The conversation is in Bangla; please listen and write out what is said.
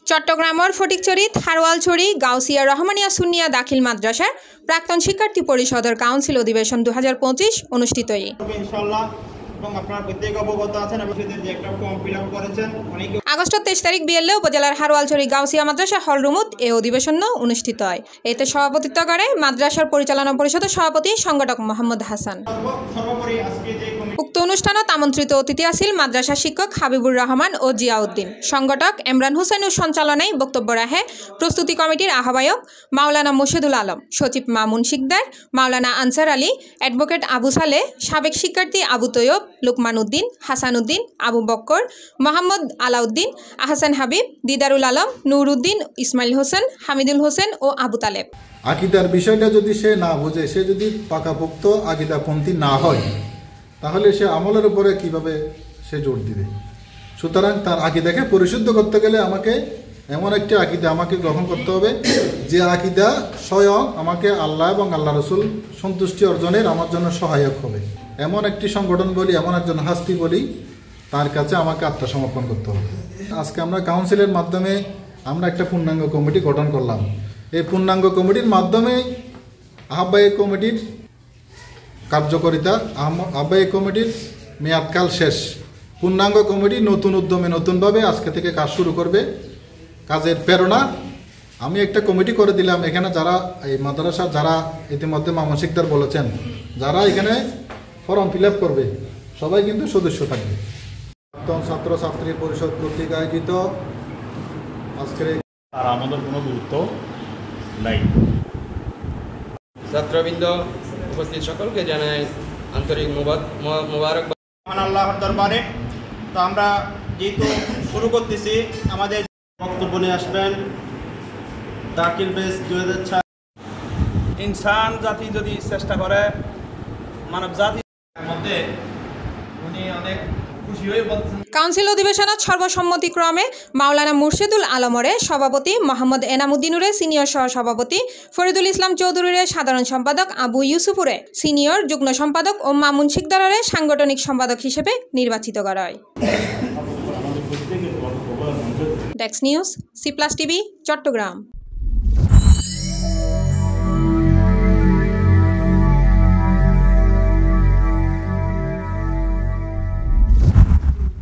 চট্টগ্রামের ফটিকছড়ি থারওয়ালছড়ি গাউসিয়া রহমানিয়া সুন্নিয়া দাখিল মাদ্রাসার প্রাক্তন শিক্ষার্থী পরিষদের কাউন্সিল অধিবেশন 2025 অনুষ্ঠিত হয়। আগস্ট 23 তারিখ বিকেলে উপজেলার হারওয়ালছড়ি গাউসিয়া মাদ্রাসা হল রুমত এই অধিবেশন অনুষ্ঠিত হয়। এতে সভাপতিত্ব করে মাদ্রাসার পরিচালনা পরিষদের সভাপতি সংগঠক মোহাম্মদ হাসান। উক্ত অনুষ্ঠানত আমন্ত্রিত অতিথি আছিল মাদ্রাসা শিক্ষক হাবিবুর রহমান ও জিয়াউদ্দিন, সংগঠক ইমরান হোসেন ও সঞ্চালনায় বক্তব্য রাখে প্রস্তুতি কমিটির আহ্বায়ক মাওলানা মুর্শিদুল আলম, সচিব মামুন শিকদার, মাওলানা আনসার আলী, অ্যাডভোকেট আবু সালেহ, সাবেক শিক্ষার্থী আবু তৈয়ব, লুকমান উদ্দিন, হাসান উদ্দিন, আবু বক্কর, মোহাম্মদ আলাউদ্দিন, আহসান হাবিব, দিদারুল আলম, নুর উদ্দিন, ইসমাইল হোসেন, হামিদুল হোসেন ও আবু তালেব। আকিদার বিষয়টা যদি সে না বোঝে, সে যদি পাকাপোক্ত আকিদাপন্থী না হয়, তাহলে সে আমলের উপরে কিভাবে সে জোর দিবে? সুতরাং তার আকিদাকে পরিশুদ্ধ করতে গেলে আমাকে এমন একটি আকিদা আমাকে গ্রহণ করতে হবে যে আকিদা স্বয়ং আমাকে আল্লাহ এবং আল্লাহ রসুল সন্তুষ্টি অর্জনের আমার জন্য সহায়ক হবে। এমন একটি সংগঠন বলি, এমন একজন হাস্তি বলি, তার কাছে আমাকে আত্মসমর্পণ করতে হবে। আজকে আমরা কাউন্সিলের মাধ্যমে আমরা একটা পূর্ণাঙ্গ কমিটি গঠন করলাম। এই পূর্ণাঙ্গ কমিটির মাধ্যমে আহ্বায়ক কমিটির কার্যকারিতা, আহ্বায়ক কমিটির মেয়াদকাল শেষ। পূর্ণাঙ্গ কমিটি নতুন উদ্যমে নতুনভাবে আজকে থেকে কাজ শুরু করবে। কাজের প্রেরণা আমি একটা কমিটি করে দিলাম। এখানে যারা এই মাদ্রাসা যারা ইতিমধ্যে মামুন শিকদার বলেছেন, যারা এখানে ফর্ম ফিল আপ করবে সবাই কিন্তু সদস্য থাকবে। প্রাক্তন ছাত্র ছাত্রী পরিষদ কর্তৃক আয়োজিত আজকের আর আমাদের কোনো গুরুত্ব নাই। ছাত্রবৃন্দ উপস্থিত সকলকে জানাই আন্তরিক মোবারক আল্লাহর দরবারে। তো আমরা যেহেতু শুরু করতেছি, আমাদের বক্তব্য নিয়ে আসবেন দাখিল বেস 2006। ইনসান জাতি যদি চেষ্টা করে মানব জাতির মধ্যে উনি অনেক খুশি হয়ে বলছেন। কাউন্সিল অধিবেশনত সর্বসম্মতিক্রমে মাওলানা মুর্শিদুল আলমরে সভাপতি, মোহাম্মদ এনামুদ্দিনুরে সিনিয়র সহ সভাপতি, ফরিদুল ইসলাম চৌধুরীরে সাধারণ সম্পাদক, আবু ইউসুফুরে সিনিয়র যুগ্ম সম্পাদক ও মামুন শিকদারে সাংগঠনিক সম্পাদক হিসেবে নির্বাচিত করা হয়। Desk news, C+ TV, Chittagong.